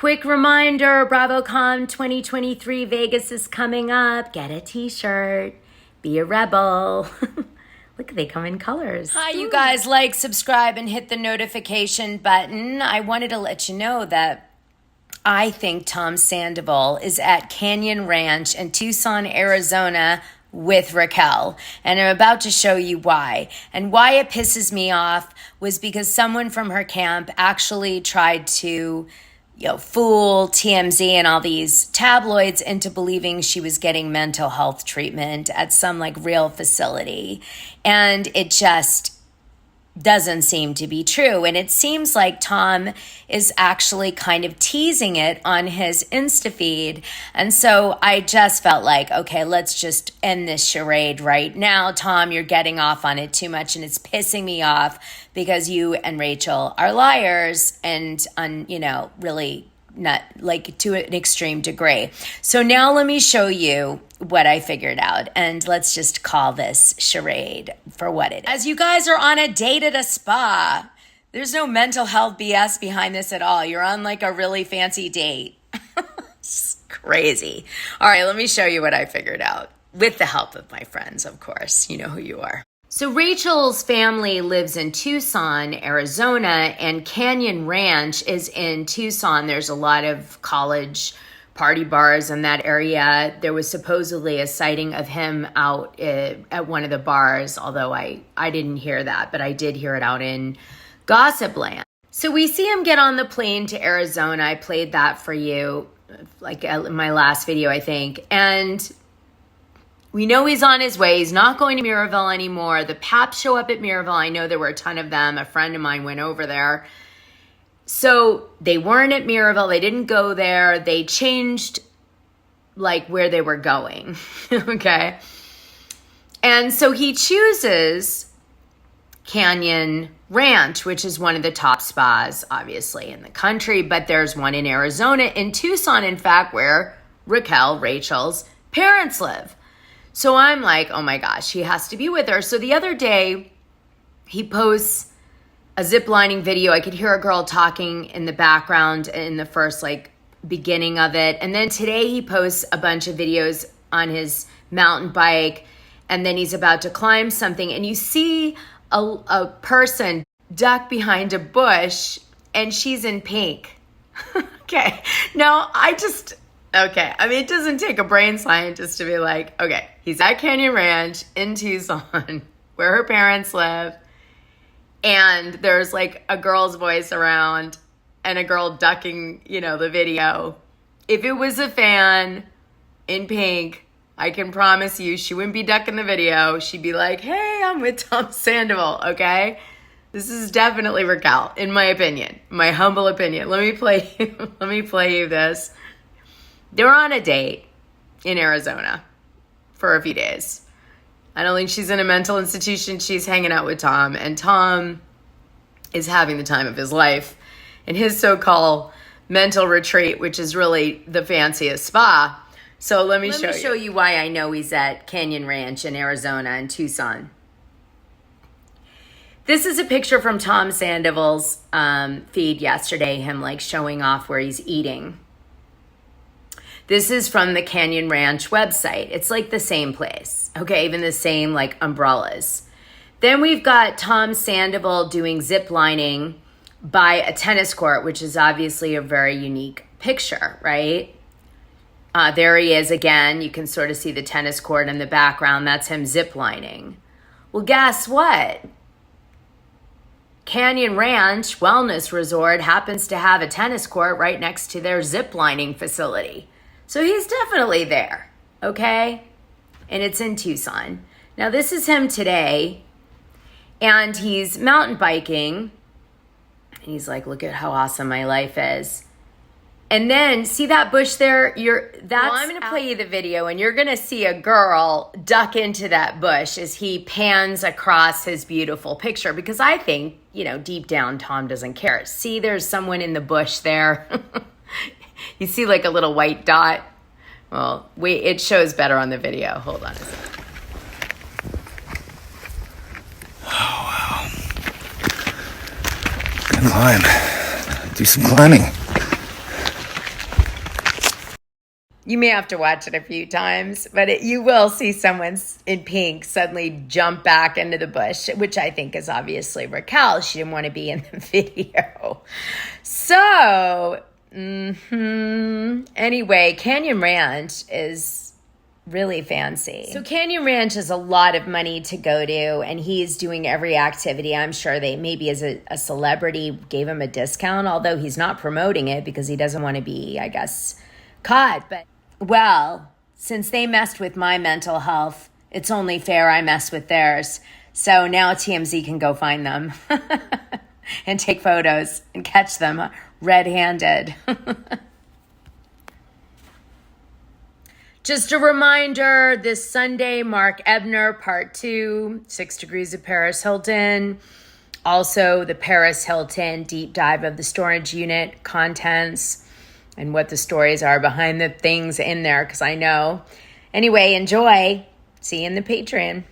Quick reminder, BravoCon 2023 Vegas is coming up. Get a t-shirt. Be a rebel. Look, they come in colors. Hi, you guys. Like, subscribe, and hit the notification button. I wanted to let you know that I think Tom Sandoval is at Canyon Ranch in Tucson, Arizona with Raquel. And I'm about to show you why. And why it pisses me off was because someone from her camp actually tried to fool TMZ and all these tabloids into believing she was getting mental health treatment at some real facility. And it just doesn't seem to be true. And it seems like Tom is actually kind of teasing it on his Insta feed. And so I just felt like, okay, let's just end this charade right now. Tom, you're getting off on it too much, and it's pissing me off because you and Rachel are liars and, really not to an extreme degree. So now let me show you what I figured out, and let's just call this charade for what it is. As you guys are on a date at a spa, there's no mental health BS behind this at all. You're on a really fancy date. It's crazy. All right, let me show you what I figured out with the help of my friends, of course. You know who you are. So Rachel's family lives in Tucson, Arizona, and Canyon Ranch is in Tucson. There's a lot of college party bars in that area. There was supposedly a sighting of him out at one of the bars, although I didn't hear that, but I did hear it out in Gossip Land. So we see him get on the plane to Arizona. I played that for you, in my last video, I think. And we know he's on his way. He's not going to Miraval anymore. The Paps show up at Miraval. I know there were a ton of them. A friend of mine went over there. So they weren't at Miraval. They didn't go there. They changed where they were going. Okay. And so he chooses Canyon Ranch, which is one of the top spas, obviously, in the country. But there's one in Arizona, in Tucson, in fact, where Raquel, Rachel's parents live. So I'm like, oh my gosh, he has to be with her. So the other day, he posts a ziplining video. I could hear a girl talking in the background in the first beginning of it. And then today he posts a bunch of videos on his mountain bike. And then he's about to climb something. And you see a person duck behind a bush, and she's in pink. Okay. Now okay. I mean, it doesn't take a brain scientist to be like, okay, he's at Canyon Ranch in Tucson where her parents live. And there's a girl's voice around and a girl ducking, the video. If it was a fan in pink, I can promise you she wouldn't be ducking the video. She'd be like, hey, I'm with Tom Sandoval, okay? This is definitely Raquel, in my opinion, my humble opinion. Let me play you this. They were on a date in Arizona for a few days. I don't think she's in a mental institution. She's hanging out with Tom, and Tom is having the time of his life in his so-called mental retreat, which is really the fanciest spa. So let me show you why I know he's at Canyon Ranch in Arizona in Tucson. This is a picture from Tom Sandoval's feed yesterday, him showing off where he's eating. This is from the Canyon Ranch website. It's the same place. Okay, even the same umbrellas. Then we've got Tom Sandoval doing zip lining by a tennis court, which is obviously a very unique picture, right? There he is again. You can sort of see the tennis court in the background. That's him zip lining. Well, guess what? Canyon Ranch Wellness Resort happens to have a tennis court right next to their zip lining facility. So he's definitely there, okay? And it's in Tucson. Now, this is him today, and he's mountain biking. And he's like, look at how awesome my life is. And then, see that bush there? I'm going to play you the video, and you're going to see a girl duck into that bush as he pans across his beautiful picture. Because I think, deep down, Tom doesn't care. See, there's someone in the bush there. You see a little white dot? Well, wait, it shows better on the video. Hold on a second. Oh, wow. Good climb. Do some climbing. You may have to watch it a few times, but you will see someone in pink suddenly jump back into the bush, which I think is obviously Raquel. She didn't want to be in the video. So, anyway, Canyon Ranch is really fancy. So Canyon Ranch is a lot of money to go to, and he's doing every activity. I'm sure they maybe as a celebrity gave him a discount, although he's not promoting it because he doesn't want to be, I guess, caught. But well, since they messed with my mental health, it's only fair I mess with theirs. So now TMZ can go find them and take photos and catch them red-handed. Just a reminder, this Sunday, Mark Ebner, Part 2, 6 Degrees of Paris Hilton. Also, the Paris Hilton deep dive of the storage unit contents and what the stories are behind the things in there, because I know. Anyway, enjoy. See you in the Patreon.